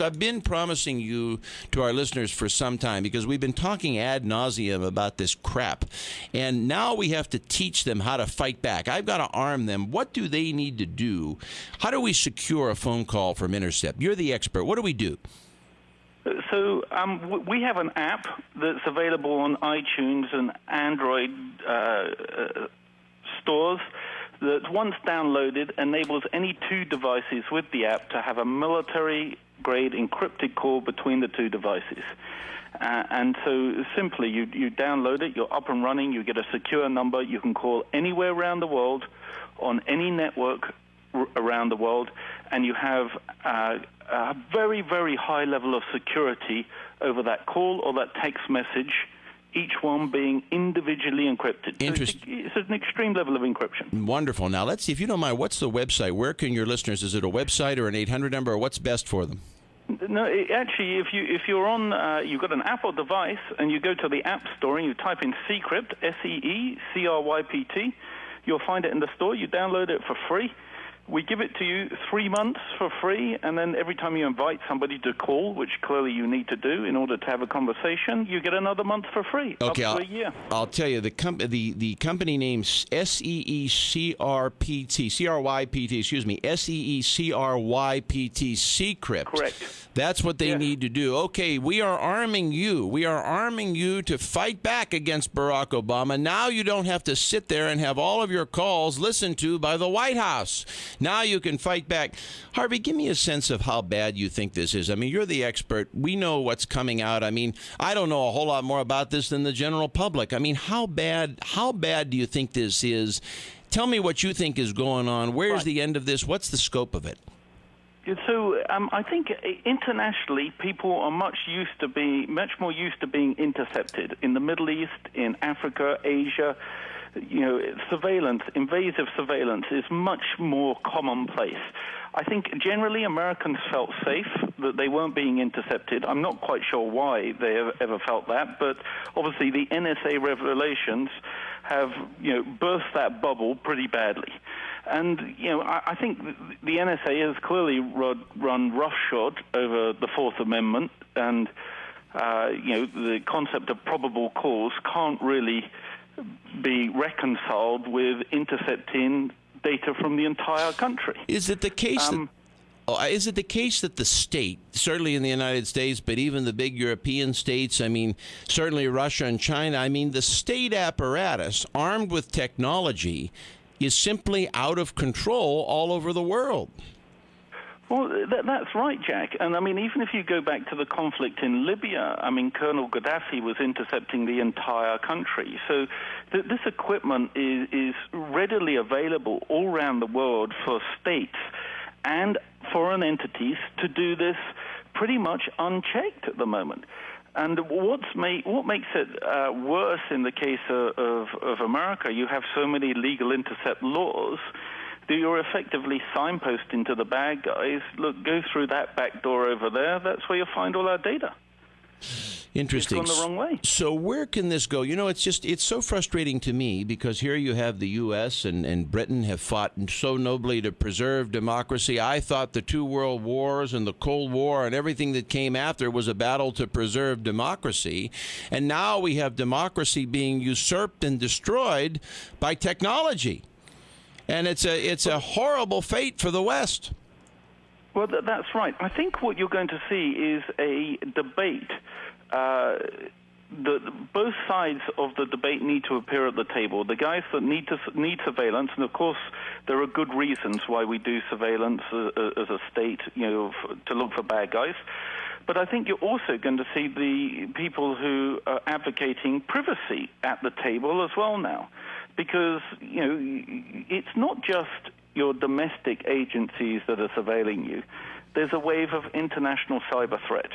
I've been promising you to our listeners for some time because we've been talking ad nauseum about this crap. And now we have to teach them how to fight back. I've got to arm them. What do they need to do? How do we secure a phone call from Intercept? You're the expert. What do we do? So we have an app that's available on iTunes and Android stores that, once downloaded, enables any two devices with the app to have a military-grade encrypted call between the two devices. And so simply, you download it, you're up and running, you get a secure number, you can call anywhere around the world on any network around the world, and you have a very, very high level of security over that call or that text message, each one being individually encrypted. Interesting. So it's an extreme level of encryption. Wonderful. Now, let's see, if you don't mind, what's the website? Where can your listeners, is it a website or an 800 number, or what's best for them? No, actually, if you're on, you've got an Apple device and you go to the App Store and you type in Seecrypt, Seecrypt, you'll find it in the store. You download it for free. We give it to you 3 months for free, and then every time you invite somebody to call, which clearly you need to do in order to have a conversation, you get another month for free, okay, up to a year. I'll tell you, the company name Seecrypt, Seecrypt. Correct. That's what they need to do. Okay, we are arming you. We are arming you to fight back against Barack Obama. Now you don't have to sit there and have all of your calls listened to by the White House. Now you can fight back. Harvey, give me a sense of how bad you think this is. I mean, you're the expert. We know what's coming out. I mean, I don't know a whole lot more about this than the general public. I mean, how bad do you think this is? Tell me what you think is going on. Where's the end of this? What's the scope of it? So I think internationally, people are much more used to being intercepted. In the Middle East, in Africa, Asia, surveillance, invasive surveillance is much more commonplace. I think generally Americans felt safe that they weren't being intercepted. I'm not quite sure why they ever felt that, but obviously the NSA revelations have burst that bubble pretty badly. And I think the NSA has clearly run roughshod over the Fourth Amendment, and the concept of probable cause can't really be reconciled with intercepting data from the entire country. Is it the case that the state, certainly in the United States, but even the big European states, I mean, certainly Russia and China, I mean, the state apparatus armed with technology is simply out of control all over the world? Well, that's right, Jack. And I mean, even if you go back to the conflict in Libya, I mean, Colonel Gaddafi was intercepting the entire country. So this equipment is readily available all around the world for states and foreign entities to do this pretty much unchecked at the moment. And what makes it worse in the case of America, you have so many legal intercept laws that you're effectively signposting to the bad guys, look, go through that back door over there, that's where you'll find all our data. Interesting. It's gone the wrong way. So where can this go? It's so frustrating to me because here you have the U.S. and Britain have fought so nobly to preserve democracy. I thought the two world wars and the Cold War and everything that came after was a battle to preserve democracy. And now we have democracy being usurped and destroyed by technology. And it's a horrible fate for the West. Well, that's right. I think what you're going to see is a debate. Both sides of the debate need to appear at the table. The guys that need surveillance, and of course there are good reasons why we do surveillance as a state, to look for bad guys. But I think you're also going to see the people who are advocating privacy at the table as well now, because it's not just your domestic agencies that are surveilling you. There's a wave of international cyber threat.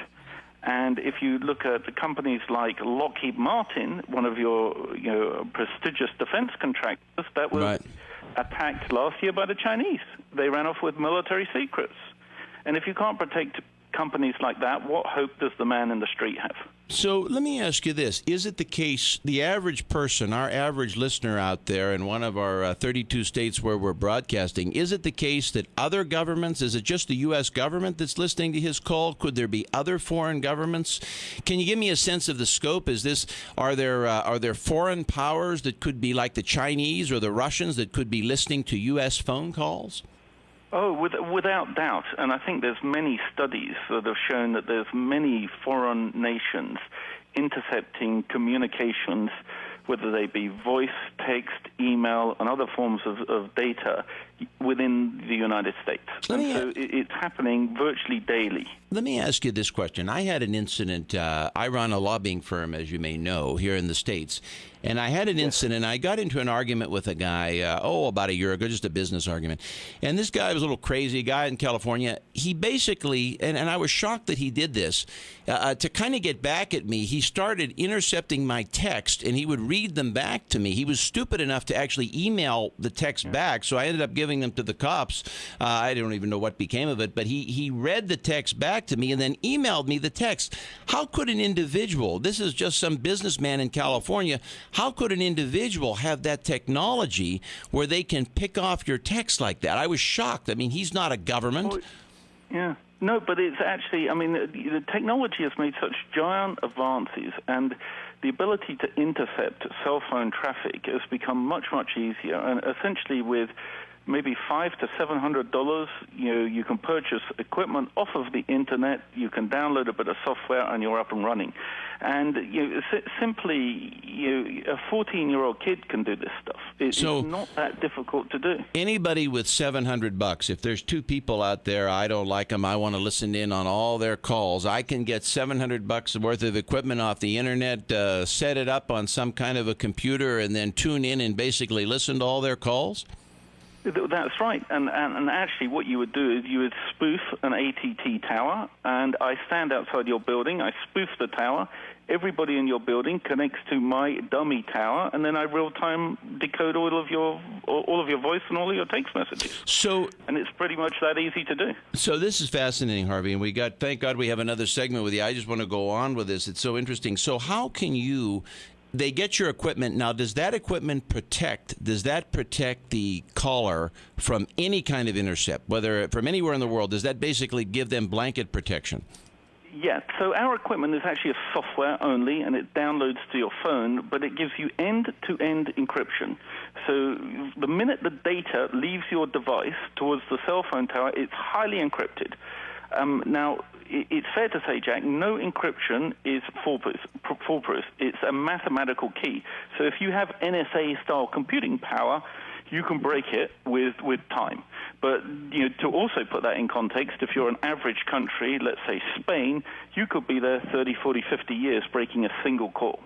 And if you look at companies like Lockheed Martin, one of your prestigious defense contractors, that was attacked last year by the Chinese. They ran off with military secrets. And if you can't protect companies like that, what hope does the man in the street have? So let me ask you this. Is it the case, the average person, our average listener out there in one of our 32 states where we're broadcasting, is it the case that other governments, is it just the U.S. government that's listening to his call? Could there be other foreign governments? Can you give me a sense of the scope? Are there foreign powers that could be like the Chinese or the Russians that could be listening to U.S. phone calls? Oh, without doubt. And I think there's many studies that have shown that there's many foreign nations intercepting communications, whether they be voice, text, email, and other forms of data within the United States. It's happening virtually daily. Let me ask you this question. I had an incident. I run a lobbying firm, as you may know, here in the States. And I had an incident. I got into an argument with a guy, about a year ago, just a business argument. And this guy was a little crazy, a guy in California. He basically, and I was shocked that he did this, to kind of get back at me, he started intercepting my text, and he would read them back to me. He was stupid enough to actually email the text back, so I ended up giving them to the cops. I don't even know what became of it, but he read the text back to me and then emailed me the text. How could an individual, this is just some businessman in California, how could an individual have that technology where they can pick off your text like that? I was shocked. I mean, he's not a government. Well, yeah. No, but it's actually, the technology has made such giant advances, and the ability to intercept cell phone traffic has become much, much easier. And essentially with maybe $500 to $700, you can purchase equipment off of the internet, you can download a bit of software, and you're up and running. And simply, a 14-year-old kid can do this stuff. It's not that difficult to do. Anybody with $700, if there's two people out there, I don't like them, I want to listen in on all their calls, I can get $700 worth of equipment off the internet, set it up on some kind of a computer, and then tune in and basically listen to all their calls? That's right. And actually what you would do is you would spoof an ATT tower, and I stand outside your building, I spoof the tower, everybody in your building connects to my dummy tower, and then I real-time decode all of your voice and all of your text messages. And it's pretty much that easy to do. So this is fascinating, Harvey, and thank God we have another segment with you. I just want to go on with this. It's so interesting. So how can they get your equipment. Now, does that equipment protect the caller from any kind of intercept, whether from anywhere in the world? Does that basically give them blanket protection? Yeah, so our equipment is actually a software only, and it downloads to your phone, but it gives you end-to-end encryption. So the minute the data leaves your device towards the cell phone tower, it's highly encrypted. Now, it's fair to say, Jack, no encryption is foolproof. It's a mathematical key. So if you have NSA-style computing power, you can break it with time. But to also put that in context, if you're an average country, let's say Spain, you could be there 30, 40, 50 years breaking a single call.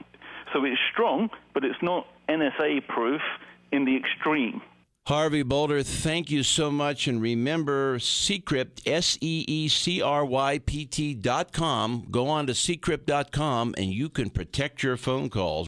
So it's strong, but it's not NSA-proof in the extreme. Harvey Boulder, thank you so much. And remember, Seecrypt, SEECRYPT.com. Go on to Seecrypt.com, and you can protect your phone calls.